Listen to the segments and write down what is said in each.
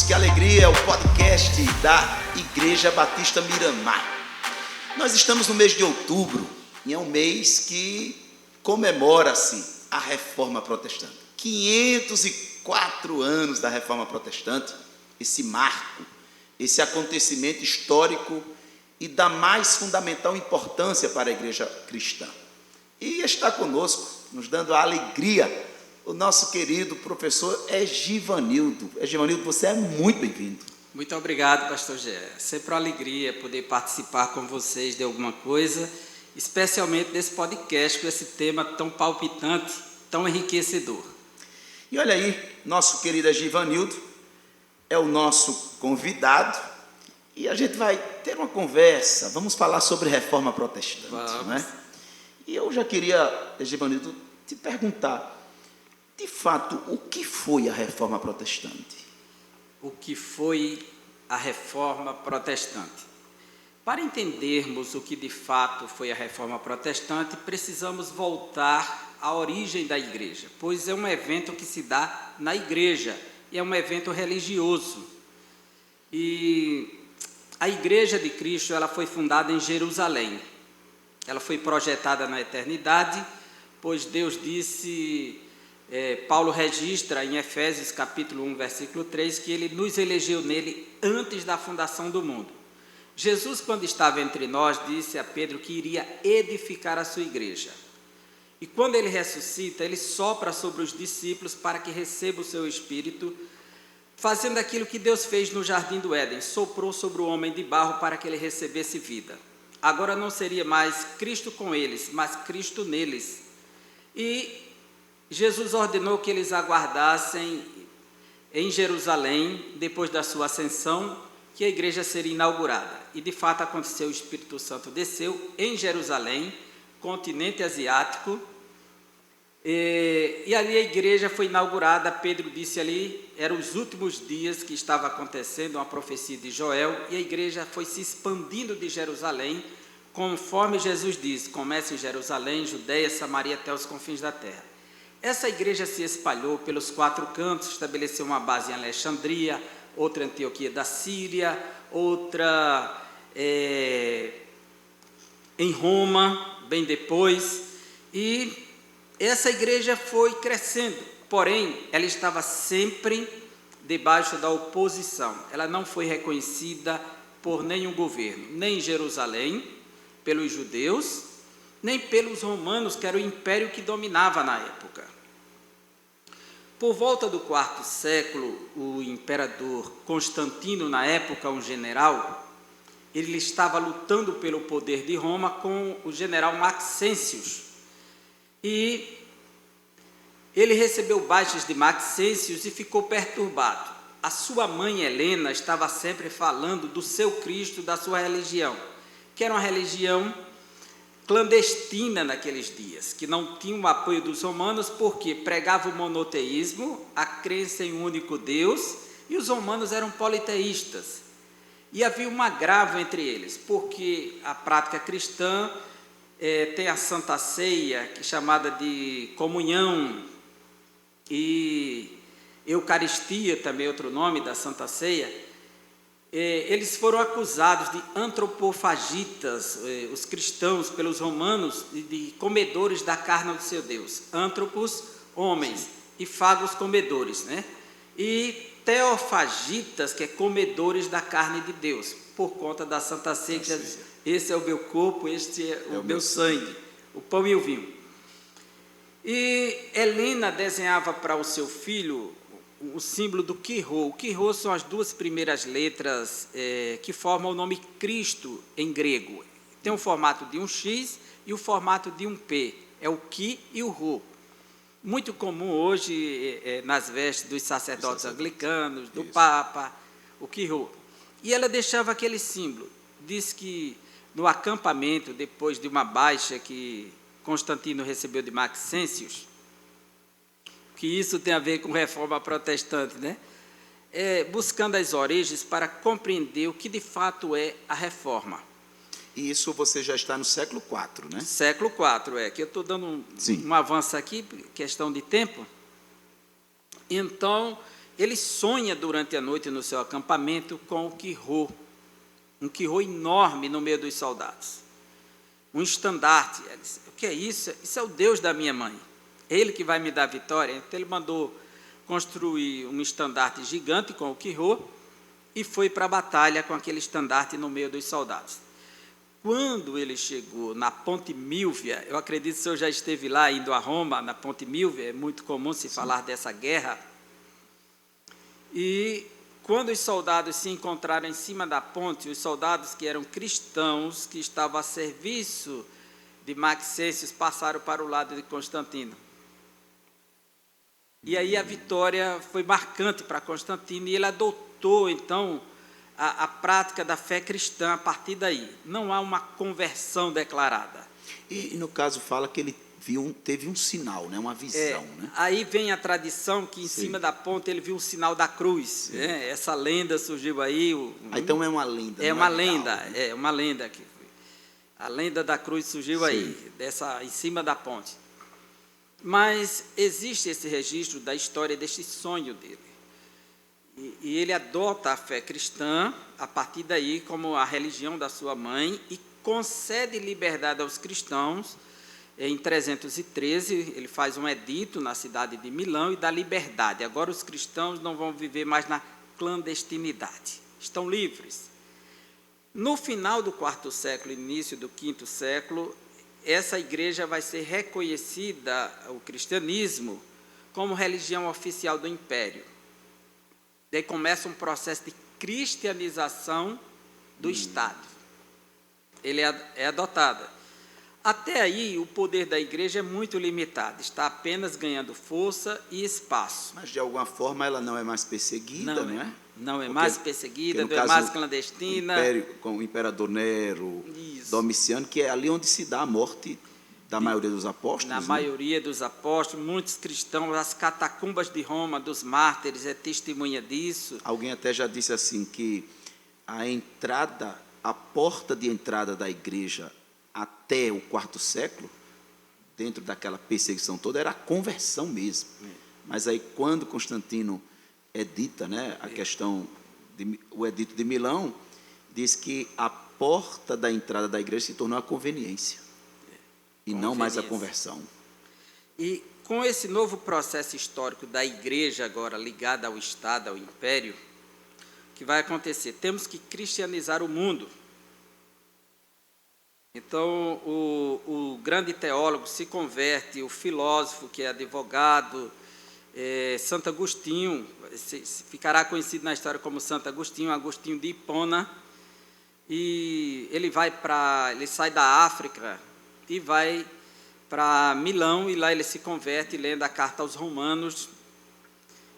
irmãos, que alegria, é o podcast da Igreja Batista Miramar. Nós estamos no mês de outubro e é um mês que comemora-se a Reforma Protestante. 504 anos da Reforma Protestante, esse marco, esse acontecimento histórico e da mais fundamental importância para a Igreja cristã. E está conosco, nos dando a alegria, o nosso querido professor Egivanildo. Egivanildo, você é muito bem-vindo. Muito obrigado, pastor Gé. Sempre uma alegria poder participar com vocês de alguma coisa, especialmente desse podcast com esse tema tão palpitante, tão enriquecedor. E olha aí, nosso querido Egivanildo é o nosso convidado e a gente vai ter uma conversa, vamos falar sobre reforma protestante. Vamos. Não é? E eu já queria, Egivanildo, te perguntar, de fato, o que foi a reforma protestante? O que foi a reforma protestante? Para entendermos o que de fato foi a reforma protestante, precisamos voltar à origem da igreja, pois é um evento que se dá na igreja e é um evento religioso. E a igreja de Cristo, ela foi fundada em Jerusalém. Ela foi projetada na eternidade, pois Deus disse... Paulo registra em Efésios capítulo 1, versículo 3, que ele nos elegeu nele antes da fundação do mundo. Jesus, quando estava entre nós, disse a Pedro que iria edificar a sua igreja. E quando ele ressuscita, ele sopra sobre os discípulos para que recebam o seu espírito, fazendo aquilo que Deus fez no jardim do Éden, soprou sobre o homem de barro para que ele recebesse vida. Agora não seria mais Cristo com eles, mas Cristo neles. E Jesus ordenou que eles aguardassem em Jerusalém, depois da sua ascensão, que a igreja seria inaugurada. E de fato aconteceu, o Espírito Santo desceu em Jerusalém, continente asiático, e ali a igreja foi inaugurada. Pedro disse ali, eram os últimos dias que estava acontecendo, uma profecia de Joel, e a igreja foi se expandindo de Jerusalém, conforme Jesus disse, começa em Jerusalém, Judeia, Samaria, até os confins da terra. Essa igreja se espalhou pelos 4 cantos, estabeleceu uma base em Alexandria, outra em Antioquia da Síria, outra em Roma, bem depois, e essa igreja foi crescendo, porém, ela estava sempre debaixo da oposição, ela não foi reconhecida por nenhum governo, nem em Jerusalém, pelos judeus, nem pelos romanos, que era o império que dominava na época. Por volta do 4º século, o imperador Constantino, na época um general, ele estava lutando pelo poder de Roma com o general Maxêncio. E ele recebeu baixas de Maxêncio e ficou perturbado. A sua mãe Helena estava sempre falando do seu Cristo, da sua religião, que era uma religião clandestina naqueles dias, que não tinha o apoio dos romanos, porque pregava o monoteísmo, a crença em um único Deus, e os romanos eram politeístas. E havia um agravo entre eles, porque a prática cristã tem a Santa Ceia, que é chamada de comunhão, e Eucaristia, também outro nome da Santa Ceia. Eles foram acusados de antropofagitas, os cristãos, pelos romanos, de comedores da carne do seu Deus. Antropos, homens, e fagos, comedores, né? E teofagitas, que é comedores da carne de Deus, por conta da Santa Ceia, que diz, esse é o meu corpo, este é o meu sangue, o pão e o vinho. E Helena desenhava para o seu filho o símbolo do Quirô. O Quirô são as 2 primeiras letras que formam o nome Cristo em grego. Tem o formato de um X e o formato de um P. É o Qui e o Rô. Muito comum hoje nas vestes dos sacerdotes anglicanos, do Papa, o Quirô. E ela deixava aquele símbolo. Diz que no acampamento, depois de uma baixa que Constantino recebeu de Maxêncio, que isso tem a ver com reforma protestante, né? Buscando as origens para compreender o que de fato é a reforma. E isso você já está no século IV, né? Século IV, que eu estou dando um avanço aqui, questão de tempo. Então, ele sonha durante a noite no seu acampamento com o quirô, um quirô enorme no meio dos soldados, um estandarte. Ele disse, o que é isso? Isso é o Deus da minha mãe, é Ele que vai me dar vitória. Então ele mandou construir um estandarte gigante com o quirô e foi para a batalha com aquele estandarte no meio dos soldados. Quando ele chegou na Ponte Milvia, eu acredito que o senhor já esteve lá, indo a Roma, na Ponte Milvia, é muito comum se falar dessa guerra. E quando os soldados se encontraram em cima da ponte, os soldados que eram cristãos, que estavam a serviço de Maxêncio, passaram para o lado de Constantino. E aí a vitória foi marcante para Constantino, e ele adotou, então, a prática da fé cristã a partir daí. Não há uma conversão declarada. E no caso fala que ele teve um sinal, né? Uma visão. Né? Aí vem a tradição que em cima da ponte ele viu o sinal da cruz. Né? Essa lenda surgiu aí. Então é uma lenda. É uma legal, lenda, né? é uma lenda. A lenda da cruz surgiu aí, em cima da ponte. Mas existe esse registro da história deste sonho dele. E ele adota a fé cristã, a partir daí, como a religião da sua mãe, e concede liberdade aos cristãos. Em 313, ele faz um edito na cidade de Milão e dá liberdade. Agora os cristãos não vão viver mais na clandestinidade, estão livres. No final do IV século, início do V século, essa igreja vai ser reconhecida, o cristianismo, como religião oficial do império. Daí começa um processo de cristianização do Estado. Ele é adotado. Até aí, o poder da igreja é muito limitado, está apenas ganhando força e espaço. Mas, de alguma forma, ela não é mais perseguida, não é? Não é mais perseguida, não é caso, mais clandestina. Com o imperador Nero, Isso. Domiciano, que é ali onde se dá a morte da maioria dos apóstolos. Na né? maioria dos apóstolos, muitos cristãos, as catacumbas de Roma, dos mártires, é testemunha disso. Alguém até já disse assim, que a porta de entrada da igreja até o IV século, dentro daquela perseguição toda, era a conversão mesmo. Mas aí, quando Constantino edita, né, a questão, o edito de Milão, diz que a porta da entrada da igreja se tornou a conveniência, e não mais a conversão. E com esse novo processo histórico da igreja agora ligada ao Estado, ao Império, o que vai acontecer? Temos que cristianizar o mundo. Então, o grande teólogo se converte, o filósofo que é advogado, Santo Agostinho, ficará conhecido na história como Santo Agostinho, Agostinho de Hipona, e ele sai da África e vai para Milão, e lá ele se converte lendo a carta aos Romanos,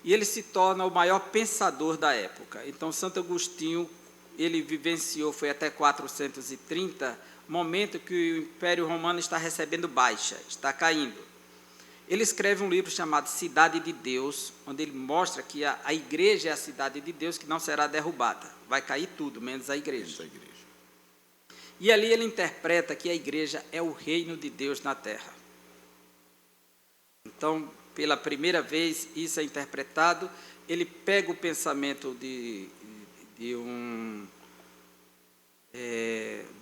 e ele se torna o maior pensador da época. Então, Santo Agostinho, ele vivenciou, foi até 430, momento que o Império Romano está recebendo baixa, está caindo. Ele escreve um livro chamado Cidade de Deus, onde ele mostra que a igreja é a cidade de Deus, que não será derrubada. Vai cair tudo, menos a igreja. E ali ele interpreta que a igreja é o reino de Deus na terra. Então, pela primeira vez, isso é interpretado. Ele pega o pensamento de um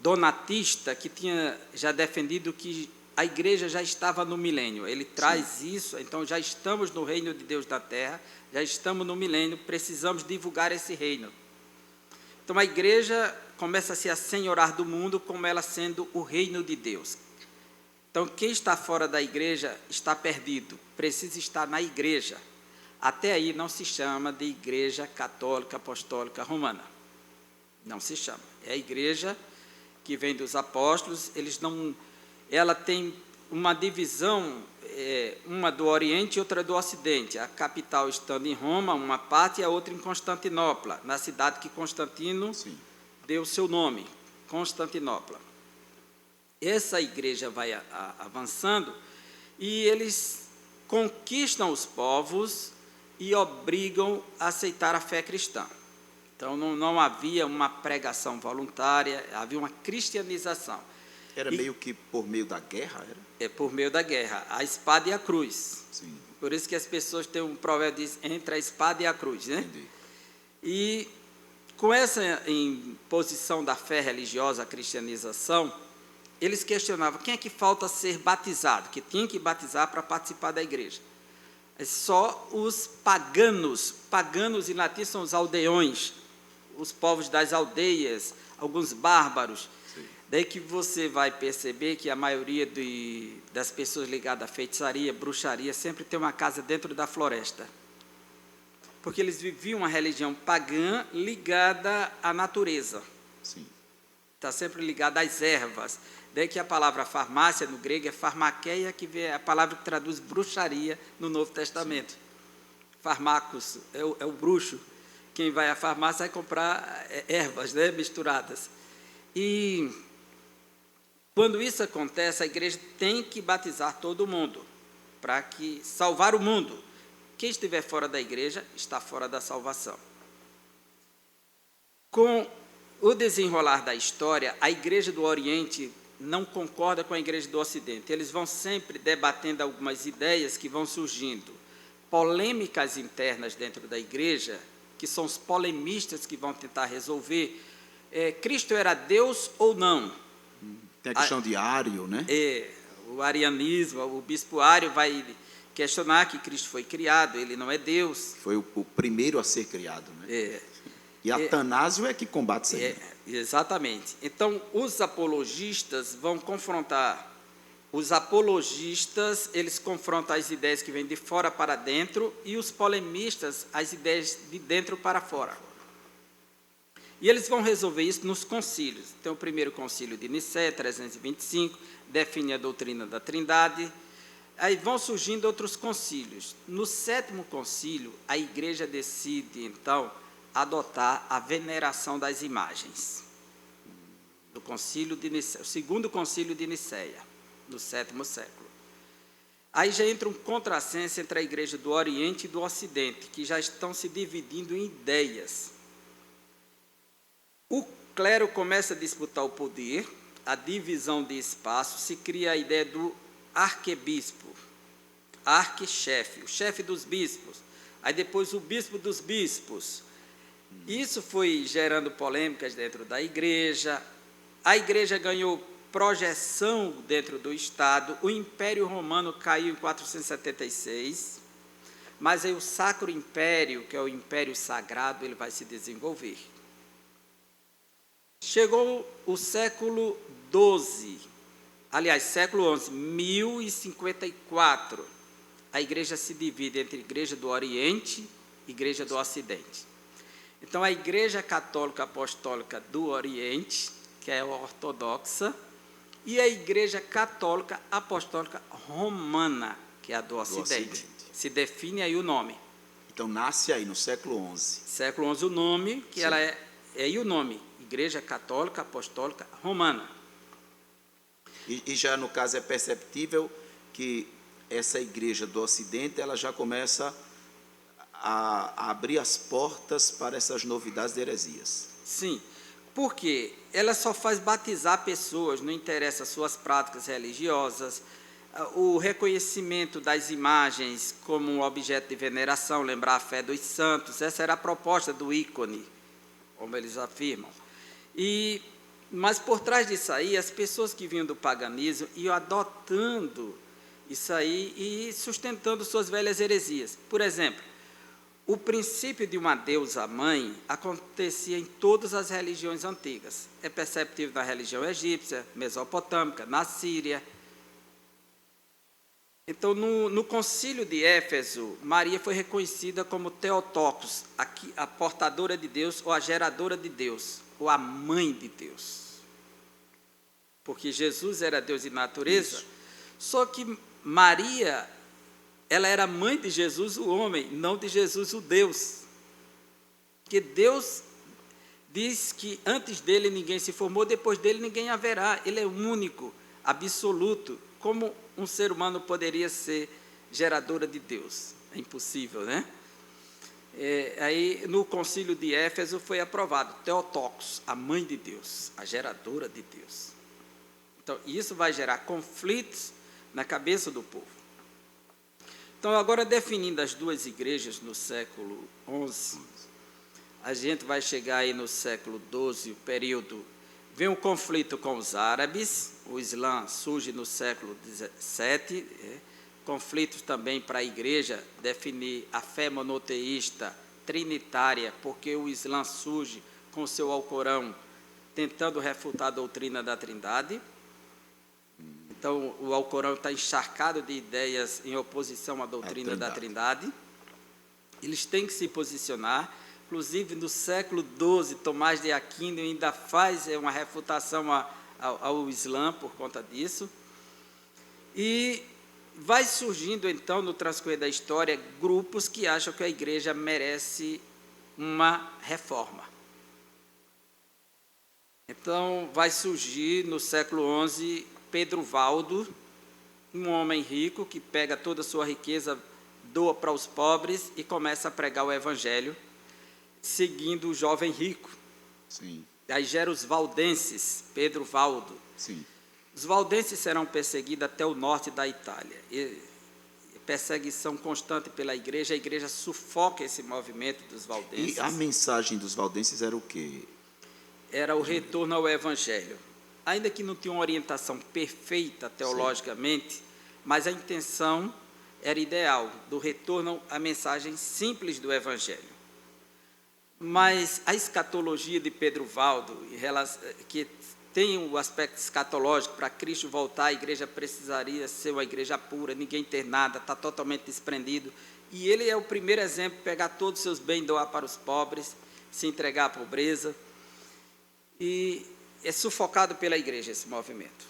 donatista que tinha já defendido que a igreja já estava no milênio. Ele traz isso, então já estamos no reino de Deus na terra, já estamos no milênio, precisamos divulgar esse reino. Então a igreja começa a se assenhorar do mundo como ela sendo o reino de Deus. Então quem está fora da igreja está perdido, precisa estar na igreja. Até aí não se chama de igreja católica apostólica romana. Não se chama. É a igreja que vem dos apóstolos, ela tem uma divisão, uma do Oriente e outra do Ocidente. A capital estando em Roma, uma parte, e a outra em Constantinopla, na cidade que Constantino deu seu nome, Constantinopla. Essa igreja vai avançando e eles conquistam os povos e obrigam a aceitar a fé cristã. Então, não havia uma pregação voluntária, havia uma cristianização. Era meio que por meio da guerra? Era? É por meio da guerra, a espada e a cruz. Sim. Por isso que as pessoas têm um provérbio que diz, entre a espada e a cruz, né? Entendi. E com essa imposição da fé religiosa, a cristianização, eles questionavam quem é que falta ser batizado, que tinha que batizar para participar da igreja. É só os paganos. Paganos em latim são os aldeões, os povos das aldeias, alguns bárbaros. Sim. Daí que você vai perceber que a maioria das pessoas ligadas à feitiçaria, bruxaria, sempre tem uma casa dentro da floresta. Porque eles viviam uma religião pagã ligada à natureza. Sim. Está sempre ligada às ervas. Daí que a palavra farmácia, no grego, é farmaqueia, que é a palavra que traduz bruxaria no Novo Testamento. Sim. Farmacos é o bruxo. Quem vai à farmácia vai comprar ervas, né, misturadas. E quando isso acontece, a igreja tem que batizar todo mundo, para que salvar o mundo. Quem estiver fora da igreja está fora da salvação. Com o desenrolar da história, a igreja do Oriente não concorda com a igreja do Ocidente. Eles vão sempre debatendo algumas ideias que vão surgindo. Polêmicas internas dentro da igreja, que são os polemistas que vão tentar resolver. Cristo era Deus ou não? Tem a questão de Ário, né? O arianismo, o bispo Ário vai questionar que Cristo foi criado, ele não é Deus. Foi o primeiro a ser criado, né? E Atanásio é que combate isso aí. Exatamente. Então, os apologistas vão confrontar. Os apologistas, eles confrontam as ideias que vêm de fora para dentro e os polemistas, as ideias de dentro para fora. E eles vão resolver isso nos concílios. Então, o primeiro concílio de Nicéia, 325, define a doutrina da Trindade. Aí vão surgindo outros concílios. No 7º concílio, a igreja decide, então, adotar a veneração das imagens. Do concílio de Nicéia, o 2º concílio de Nicéia, no 7º século. Aí já entra um contrassenso entre a igreja do Oriente e do Ocidente, que já estão se dividindo em ideias. O clero começa a disputar o poder, a divisão de espaço, se cria a ideia do arquebispo, arquichefe, o chefe dos bispos, aí depois o bispo dos bispos. Isso foi gerando polêmicas dentro da igreja, a igreja ganhou projeção dentro do Estado, o Império Romano caiu em 476, mas aí o Sacro Império, que é o Império Sagrado, ele vai se desenvolver. Chegou o século XII, aliás, século XI, 1054, a igreja se divide entre a igreja do Oriente e a igreja do Ocidente. Então, a igreja católica apostólica do Oriente, que é a ortodoxa, e a igreja católica apostólica romana, que é a do Ocidente. Se define aí o nome. Então, nasce aí no século XI. Século XI, o nome, que ela é aí o nome, Igreja Católica Apostólica Romana. E já, no caso, é perceptível que essa igreja do Ocidente, ela já começa a abrir as portas para essas novidades de heresias. Sim, porque ela só faz batizar pessoas, não interessa as suas práticas religiosas, o reconhecimento das imagens como um objeto de veneração, lembrar a fé dos santos, essa era a proposta do ícone, como eles afirmam. Mas por trás disso aí, as pessoas que vinham do paganismo iam adotando isso aí e sustentando suas velhas heresias. Por exemplo, o princípio de uma deusa mãe acontecia em todas as religiões antigas. É perceptível na religião egípcia, mesopotâmica, na Síria. Então, no concílio de Éfeso, Maria foi reconhecida como Theotokos, a portadora de Deus, ou a geradora de Deus, ou a mãe de Deus. Porque Jesus era Deus de natureza, isso. Só que Maria, ela era mãe de Jesus, o homem, não de Jesus, o Deus. Porque Deus diz que antes dele ninguém se formou, depois dele ninguém haverá. Ele é único, absoluto. Como um ser humano poderia ser geradora de Deus? É impossível, né? Aí, no concílio de Éfeso, foi aprovado Theotokos, a mãe de Deus, a geradora de Deus. Então, isso vai gerar conflitos na cabeça do povo. Então, agora definindo as duas igrejas no século XI, a gente vai chegar aí no século XII, o período, vem um conflito com os árabes, o Islã surge no século XVII, conflitos também para a igreja definir a fé monoteísta trinitária, porque o Islã surge com o seu Alcorão, tentando refutar a doutrina da Trindade. Então, o Alcorão está encharcado de ideias em oposição à doutrina da Trindade. Eles têm que se posicionar. Inclusive, no século XII, Tomás de Aquino ainda faz uma refutação ao Islã por conta disso. E vai surgindo, então, no transcorrer da história, grupos que acham que a igreja merece uma reforma. Então, vai surgir, no século XI, Pedro Valdo, um homem rico que pega toda a sua riqueza, doa para os pobres e começa a pregar o evangelho, seguindo o jovem rico. Sim. Aí gera os valdenses, Pedro Valdo. Sim. Os valdenses serão perseguidos até o norte da Itália. Perseguição constante pela igreja, a igreja sufoca esse movimento dos valdenses. E a mensagem dos valdenses era o quê? Era o retorno ao evangelho. Ainda que não tinha uma orientação perfeita teologicamente, sim, mas a intenção era ideal, do retorno à mensagem simples do evangelho. Mas a escatologia de Pedro Valdo, que tem o aspecto escatológico, para Cristo voltar, a igreja precisaria ser uma igreja pura, ninguém ter nada, está totalmente desprendido. E ele é o primeiro exemplo, pegar todos os seus bens, doar para os pobres, se entregar à pobreza. E é sufocado pela igreja esse movimento.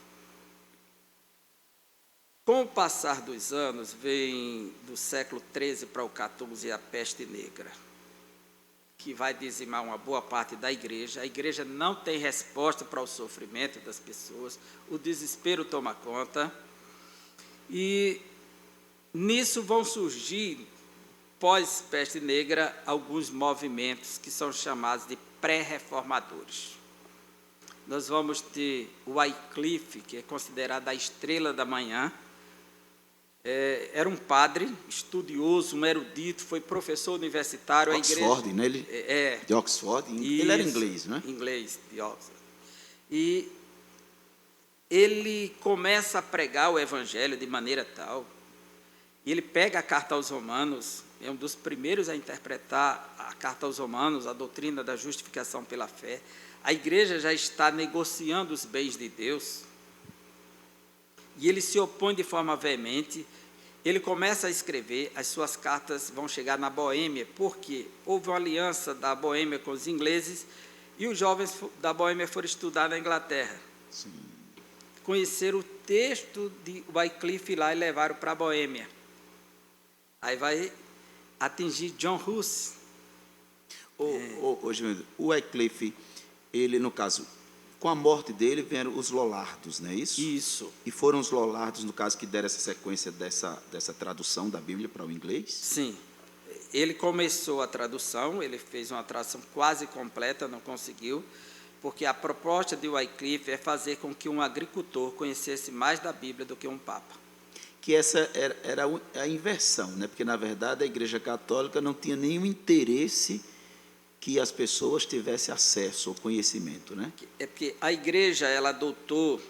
Com o passar dos anos, vem do século XIII para o XIV a peste negra, que vai dizimar uma boa parte da igreja. A igreja não tem resposta para o sofrimento das pessoas, o desespero toma conta, e nisso vão surgir, pós-peste negra, alguns movimentos que são chamados de pré-reformadores. Nós vamos ter o Wycliffe, que é considerado a estrela da manhã. Era um padre, estudioso, um erudito, foi professor universitário. Oxford, né? Ele, de Oxford, isso, ele era inglês, né? Inglês, de Oxford. E ele começa a pregar o evangelho de maneira tal, e ele pega a carta aos Romanos, é um dos primeiros a interpretar a carta aos Romanos, a doutrina da justificação pela fé. A igreja já está negociando os bens de Deus, e ele se opõe de forma veemente. Ele começa a escrever, as suas cartas vão chegar na Boêmia, porque houve uma aliança da Boêmia com os ingleses, e os jovens da Boêmia foram estudar na Inglaterra. Sim. Conheceram o texto de Wycliffe lá e levaram para a Boêmia. Aí vai atingir John Hus. O Wycliffe, ele, no caso, com a morte dele, vieram os Lollardos, não é isso? Isso. E foram os Lollardos, no caso, que deram essa sequência dessa tradução da Bíblia para o inglês? Sim. Ele começou a tradução, ele fez uma tradução quase completa, não conseguiu, porque a proposta de Wycliffe é fazer com que um agricultor conhecesse mais da Bíblia do que um papa. Que essa era a inversão, né? Porque, na verdade, a Igreja Católica não tinha nenhum interesse que as pessoas tivessem acesso ao conhecimento, né? É porque a igreja, ela adotou,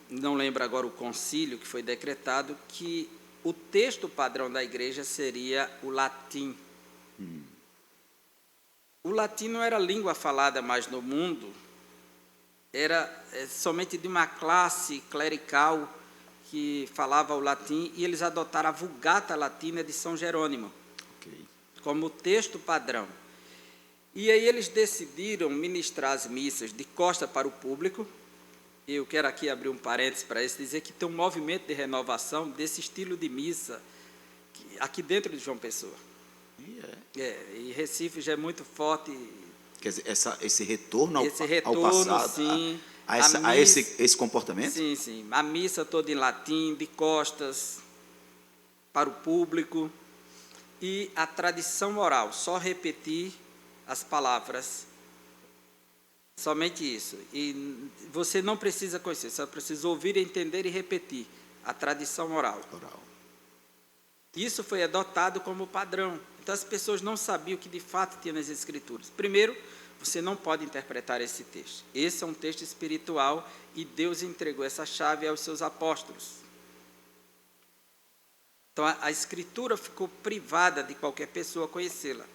não lembro agora o concílio que foi decretado, que o texto padrão da igreja seria o latim. O latim não era a língua falada mais no mundo, era somente de uma classe clerical que falava o latim, e eles adotaram a Vulgata Latina de São Jerônimo, como texto padrão. E aí eles decidiram ministrar as missas de costa para o público. Eu quero aqui abrir um parênteses para isso, dizer que tem um movimento de renovação desse estilo de missa aqui dentro de João Pessoa. E Recife já é muito forte. Quer dizer, esse retorno ao retorno, passado, sim, a esse comportamento? Sim, sim. A missa toda em latim, de costas, para o público. E a tradição oral, só repetir as palavras, somente isso. E você não precisa conhecer, só precisa ouvir, entender e repetir a tradição oral. Isso foi adotado como padrão. Então, as pessoas não sabiam o que de fato tinha nas Escrituras. Primeiro, você não pode interpretar esse texto. Esse é um texto espiritual e Deus entregou essa chave aos seus apóstolos. Então, a Escritura ficou privada de qualquer pessoa conhecê-la.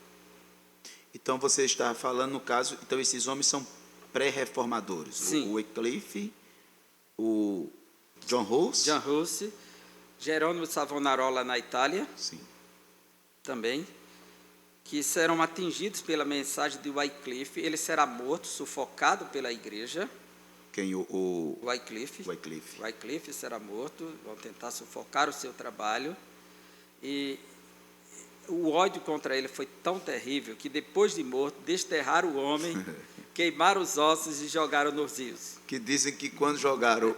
Então, você está falando, no caso, então esses homens são pré-reformadores. Sim. O Wycliffe, o John Hus. John Hus, Jerônimo Savonarola na Itália, Sim. também, que serão atingidos pela mensagem de Wycliffe. Ele será morto, sufocado pela igreja. Quem? O Wycliffe. Wycliffe. Wycliffe será morto, vão tentar sufocar o seu trabalho. E o ódio contra ele foi tão terrível que, depois de morto, desterraram o homem, queimaram os ossos e jogaram nos rios. Que dizem que quando jogaram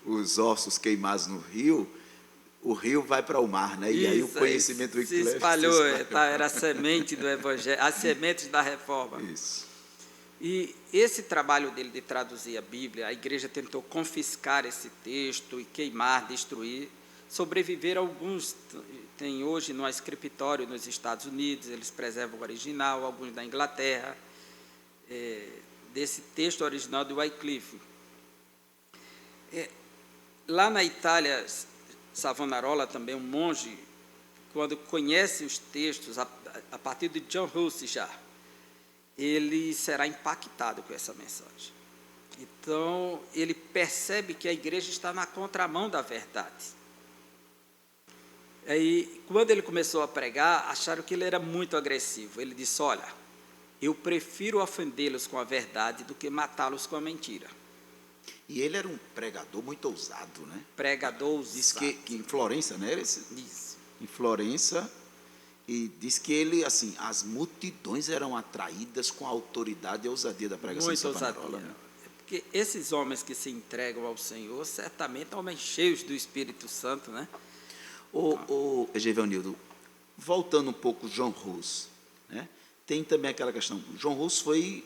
os ossos queimados no rio, o rio vai para o mar, né? E aí o conhecimento do se espalhou, era a semente do Evangelho, as sementes da reforma. Isso. E esse trabalho dele de traduzir a Bíblia, a igreja tentou confiscar esse texto e queimar, destruir. Sobreviveram alguns, tem hoje no escritório nos Estados Unidos, eles preservam o original, alguns da Inglaterra, desse texto original de Wycliffe. Lá na Itália, Savonarola, também um monge, quando conhece os textos, a partir de John Hus já, ele será impactado com essa mensagem. Então, ele percebe que a igreja está na contramão da verdade. Aí, quando ele começou a pregar, acharam que ele era muito agressivo. Ele disse: olha, eu prefiro ofendê-los com a verdade do que matá-los com a mentira. E ele era um pregador muito ousado, né? Pregador ousado. Diz que em Florença, né? Isso. Em Florença, e diz que ele, assim, as multidões eram atraídas com a autoridade e a ousadia da pregação de Savonarola. Né? Porque esses homens que se entregam ao Senhor, certamente homens cheios do Espírito Santo, né? O Egivanildo, voltando um pouco John Hus, né? Tem também aquela questão, John Hus foi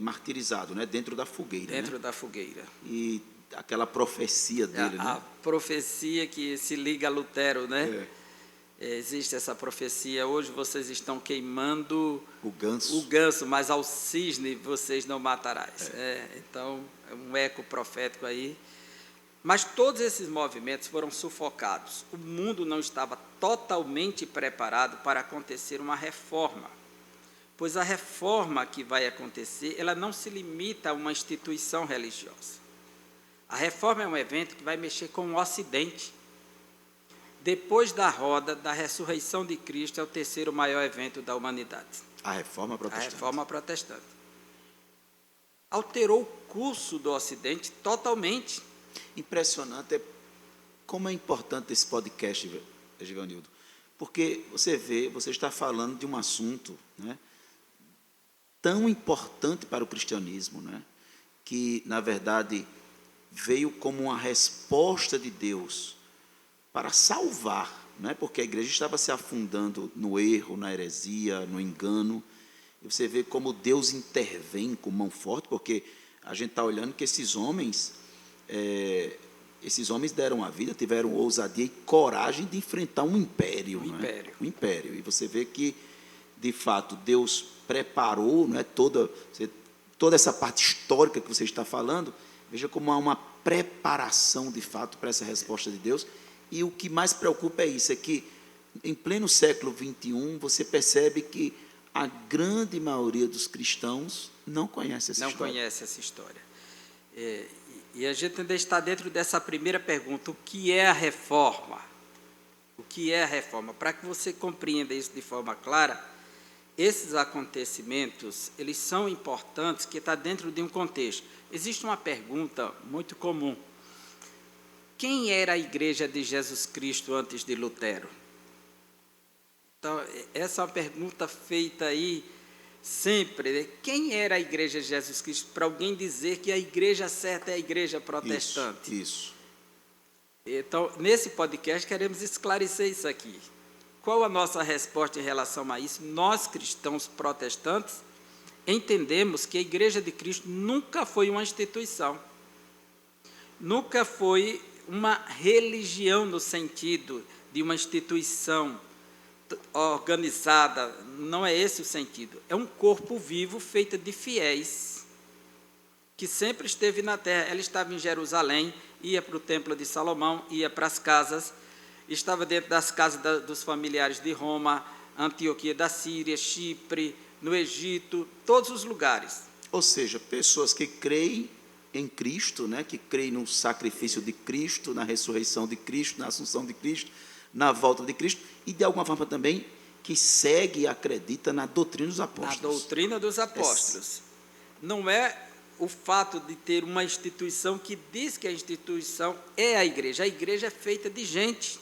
martirizado, né? Dentro da fogueira. Dentro da fogueira. E aquela profecia dele, a né? profecia que se liga a Lutero, né? Existe essa profecia: hoje vocês estão queimando o ganso, mas ao cisne vocês não matarás. Então, é um eco profético aí. Mas todos esses movimentos foram sufocados. O mundo não estava totalmente preparado para acontecer uma reforma, pois a reforma que vai acontecer, ela não se limita a uma instituição religiosa. A reforma é um evento que vai mexer com o Ocidente. Depois da roda da ressurreição de Cristo, é o terceiro maior evento da humanidade. A Reforma Protestante. A Reforma Protestante. Alterou o curso do Ocidente totalmente. Impressionante como é importante esse podcast, Givanildo, porque você está falando de um assunto, né, tão importante para o cristianismo, né, que, na verdade, veio como uma resposta de Deus para salvar, né, porque a igreja estava se afundando no erro, na heresia, no engano, e você vê como Deus intervém com mão forte, porque a gente está olhando que esses homens deram a vida, tiveram ousadia e coragem de enfrentar um império. Um império. E você vê que, de fato, Deus preparou, né, toda essa parte histórica que você está falando. Veja como há uma preparação, de fato, para essa resposta de Deus. E o que mais preocupa é isso, é que, em pleno século XXI, você percebe que a grande maioria dos cristãos não conhece essa história. Não conhece essa história. E a gente ainda está dentro dessa primeira pergunta: o que é a reforma? O que é a reforma? Para que você compreenda isso de forma clara, esses acontecimentos, eles são importantes, que está dentro de um contexto. Existe uma pergunta muito comum: quem era a igreja de Jesus Cristo antes de Lutero? Então, essa é uma pergunta feita aí sempre, né? Quem era a igreja de Jesus Cristo, para alguém dizer que a igreja certa é a igreja protestante? Isso. Então, nesse podcast, queremos esclarecer isso aqui. Qual a nossa resposta em relação a isso? Nós, cristãos protestantes, entendemos que a igreja de Cristo nunca foi uma instituição, nunca foi uma religião no sentido de uma instituição organizada, não é esse o sentido. É um corpo vivo feito de fiéis, que sempre esteve na terra. Ela estava em Jerusalém, ia para o templo de Salomão, ia para as casas, estava dentro das casas dos familiares de Roma, Antioquia da Síria, Chipre, no Egito, todos os lugares. Ou seja, pessoas que creem em Cristo, né, que creem no sacrifício de Cristo, na ressurreição de Cristo, na assunção de Cristo, na volta de Cristo, e de alguma forma também que segue e acredita na doutrina dos apóstolos. Na doutrina dos apóstolos. Não é o fato de ter uma instituição que diz que a instituição é a igreja. A igreja é feita de gente.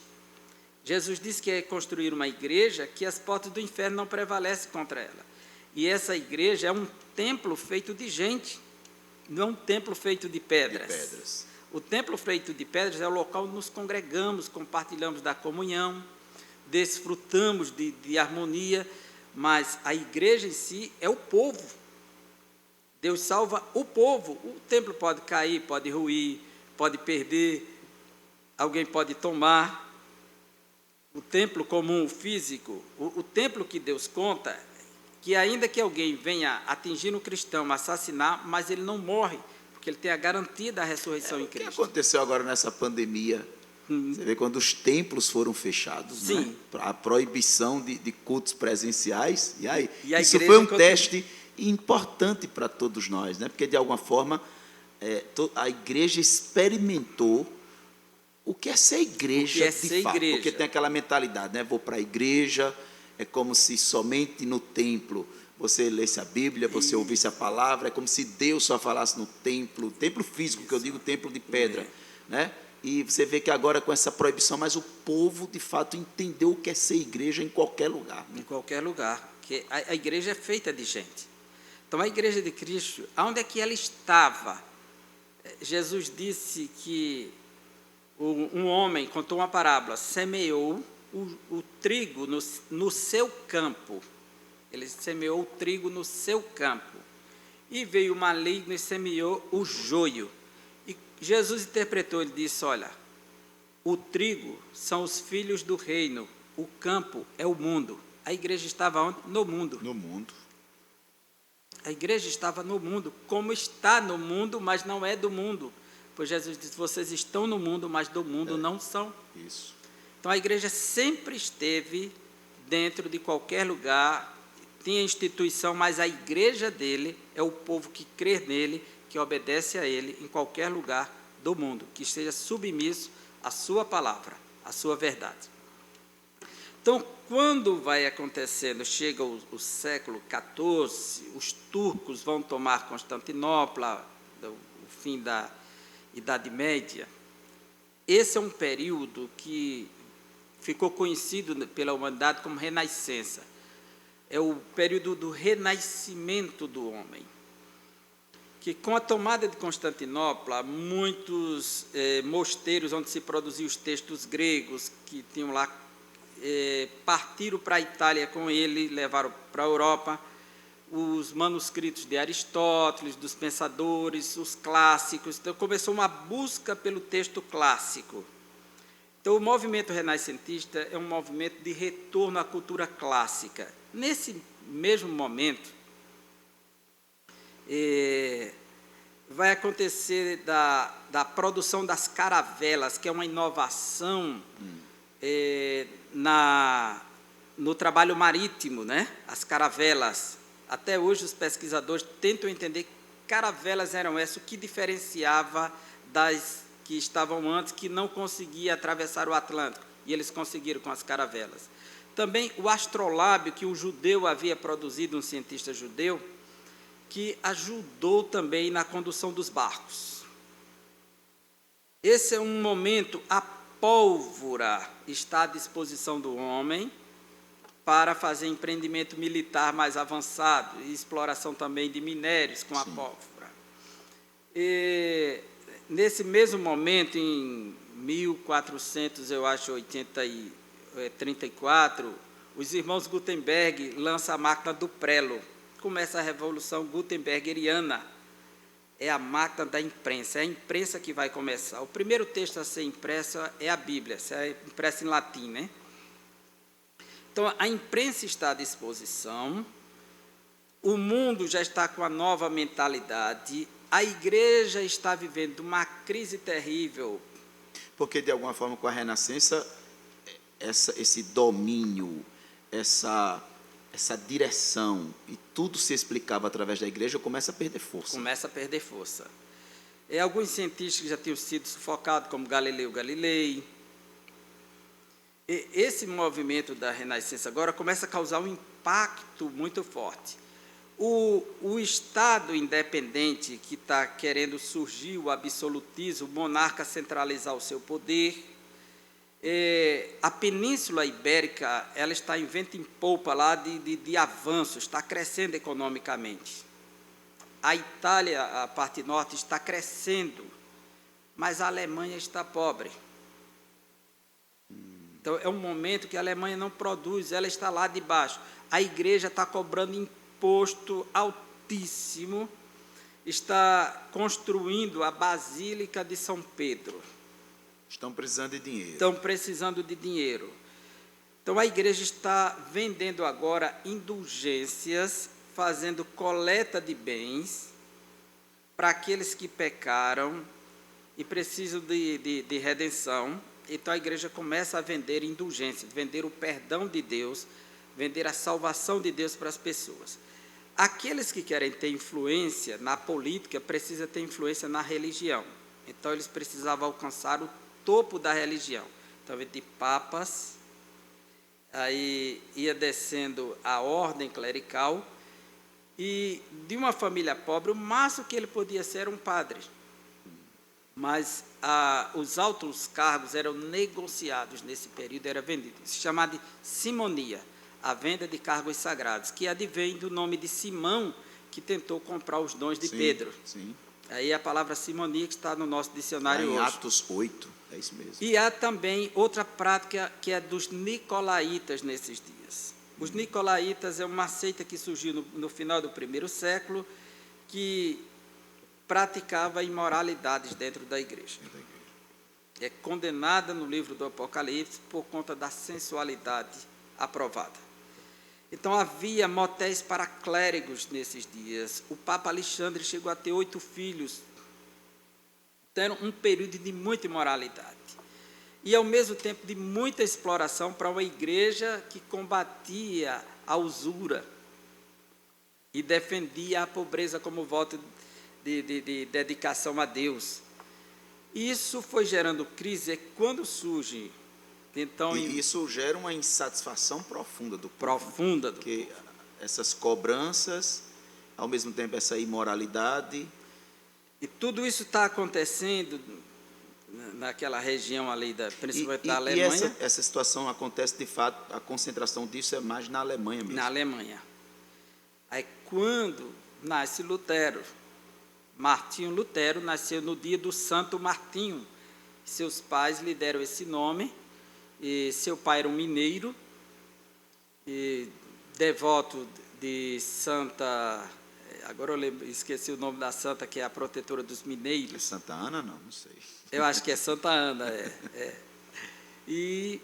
Jesus disse que é construir uma igreja que as portas do inferno não prevalecem contra ela. E essa igreja é um templo feito de gente, não um templo feito de pedras. O templo feito de pedras é o local onde nos congregamos, compartilhamos da comunhão, desfrutamos de harmonia, mas a igreja em si é o povo. Deus salva o povo. O templo pode cair, pode ruir, pode perder, alguém pode tomar. O templo comum, físico, o templo que Deus conta, que ainda que alguém venha atingir um cristão, assassinar, mas ele não morre, porque ele tem a garantia da ressurreição em Cristo. O que aconteceu agora nessa pandemia? Você vê quando os templos foram fechados, Sim. Né? A proibição de cultos presenciais, e aí, E a isso igreja foi um teste importante para todos nós, né? Porque de alguma forma a igreja experimentou o que é ser igreja de fato, porque tem aquela mentalidade, né? Vou para a igreja, é como se somente no templo você lesse a Bíblia, você ouvisse a palavra, é como se Deus só falasse no templo físico, que eu digo templo de pedra, né? E você vê que agora com essa proibição, mas o povo de fato entendeu o que é ser igreja em qualquer lugar. Né? Em qualquer lugar, porque a igreja é feita de gente. Então a igreja de Cristo, onde é que ela estava? Jesus disse que um homem contou uma parábola, semeou o trigo no seu campo. Ele semeou o trigo no seu campo. E veio o maligno e semeou o joio. E Jesus interpretou, ele disse, olha, o trigo são os filhos do reino, o campo é o mundo. A igreja estava onde? No mundo. No mundo. A igreja estava no mundo, como está no mundo, mas não é do mundo. Pois Jesus disse, vocês estão no mundo, mas do mundo não são. Isso. Então, a igreja sempre esteve dentro de qualquer lugar, tinha instituição, mas a igreja dele é o povo que crê nele, que obedece a ele em qualquer lugar do mundo, que esteja submisso à sua palavra, à sua verdade. Então, quando vai acontecendo, chega o século XIV, os turcos vão tomar Constantinopla, o fim da Idade Média. Esse é um período que ficou conhecido pela humanidade como Renascença. É o período do renascimento do homem. Que com a tomada de Constantinopla, muitos mosteiros onde se produziam os textos gregos, que tinham lá, partiram para a Itália com ele, levaram para a Europa os manuscritos de Aristóteles, dos pensadores, os clássicos. Então, começou uma busca pelo texto clássico. Então, o movimento renascentista é um movimento de retorno à cultura clássica. Nesse mesmo momento, vai acontecer da produção das caravelas, que é uma inovação no trabalho marítimo, né? As caravelas. Até hoje os pesquisadores tentam entender que caravelas eram essas, o que diferenciava das que estavam antes, que não conseguia atravessar o Atlântico, e eles conseguiram com as caravelas. Também o astrolábio, que um judeu havia produzido, um cientista judeu, que ajudou também na condução dos barcos. Esse é um momento, a pólvora está à disposição do homem para fazer empreendimento militar mais avançado e exploração também de minérios com a pólvora. E, nesse mesmo momento, em 1434, os irmãos Gutenberg lançam a máquina do prelo. Começa a Revolução Gutenbergeriana. é a máquina da imprensa, é a imprensa que vai começar. O primeiro texto a ser impresso é a Bíblia, é impressa em latim, né? Então, a imprensa está à disposição, o mundo já está com a nova mentalidade, a igreja está vivendo uma crise terrível. Porque, de alguma forma, com a Renascença, esse domínio, essa direção, e tudo se explicava através da igreja, começa a perder força. Começa a perder força. Alguns cientistas que já tinham sido sufocados, como Galileu Galilei. Esse movimento da Renascença agora começa a causar um impacto muito forte. O Estado independente que está querendo surgir, o absolutismo, o monarca centralizar o seu poder. A Península Ibérica, ela está em vento em polpa lá de avanço, está crescendo economicamente. A Itália, a parte norte, está crescendo, mas a Alemanha está pobre. Então, é um momento que a Alemanha não produz, ela está lá de baixo. A igreja está cobrando imposto altíssimo, está construindo a Basílica de São Pedro. Estão precisando de dinheiro. Estão precisando de dinheiro. Então, a igreja está vendendo agora indulgências, fazendo coleta de bens para aqueles que pecaram e precisam de redenção. Então, a igreja começa a vender indulgências, vender o perdão de Deus, vender a salvação de Deus para as pessoas. Aqueles que querem ter influência na política, precisam ter influência na religião. Então, eles precisavam alcançar o topo da religião. Então, de papas, aí ia descendo a ordem clerical, e de uma família pobre, o máximo que ele podia ser era um padre. Mas os altos cargos eram negociados nesse período, era vendido. Isso se chama de simonia, a venda de cargos sagrados, que advém do nome de Simão, que tentou comprar os dons de Pedro. Sim. Aí a palavra simonia que está no nosso dicionário hoje. Em Atos 8, é isso mesmo. E há também outra prática que é dos nicolaítas nesses dias. Os nicolaítas é uma seita que surgiu no final do primeiro século, que praticava imoralidades dentro da igreja. É condenada no livro do Apocalipse por conta da sensualidade aprovada. Então, havia motéis para clérigos nesses dias. O Papa Alexandre chegou a ter 8 filhos. Então, era um período de muita imoralidade. E, ao mesmo tempo, de muita exploração para uma igreja que combatia a usura e defendia a pobreza como voto de dedicação a Deus. Isso foi gerando crise, é quando surge. Então, e isso gera uma insatisfação profunda do povo. Profunda. Porque essas cobranças, ao mesmo tempo essa imoralidade. E tudo isso está acontecendo naquela região ali, principalmente da Alemanha. E essa situação acontece, de fato, a concentração disso é mais na Alemanha mesmo. Na Alemanha. Aí, quando nasce Lutero, Martinho Lutero nasceu no dia do Santo Martinho. Seus pais lhe deram esse nome. E seu pai era um mineiro, e devoto de Santa... Agora eu esqueci o nome da santa, que é a protetora dos mineiros. É Santa Ana? Não sei. Eu acho que é Santa Ana, E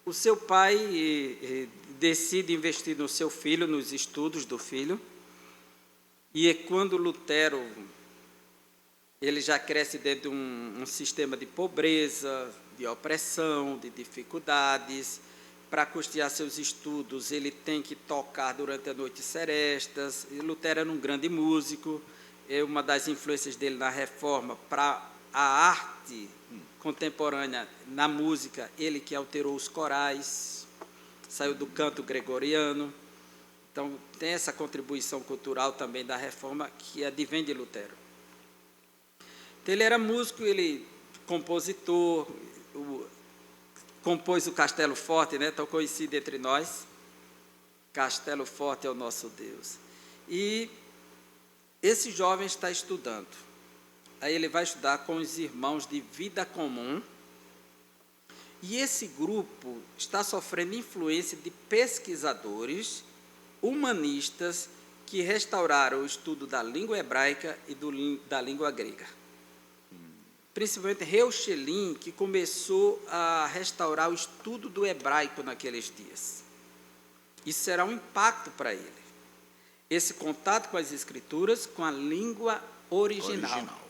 o seu pai decide investir no seu filho, nos estudos do filho. E é quando Lutero, ele já cresce dentro de um sistema de pobreza, de opressão, de dificuldades. Para custear seus estudos, ele tem que tocar durante a noite serestas. E Lutero era um grande músico. Uma das influências dele na reforma para a arte contemporânea na música, ele que alterou os corais, saiu do canto gregoriano. Então, tem essa contribuição cultural também da reforma, que advém de Lutero. Então, ele era músico, ele compositor, compôs o Castelo Forte, né? Tão conhecido entre nós. Castelo Forte é o nosso Deus. E esse jovem está estudando. Aí ele vai estudar com os irmãos de vida comum. E esse grupo está sofrendo influência de pesquisadores, humanistas, que restauraram o estudo da língua hebraica e da língua grega. Principalmente Reuchelin, que começou a restaurar o estudo do hebraico naqueles dias. Isso será um impacto para ele. Esse contato com as Escrituras, com a língua original.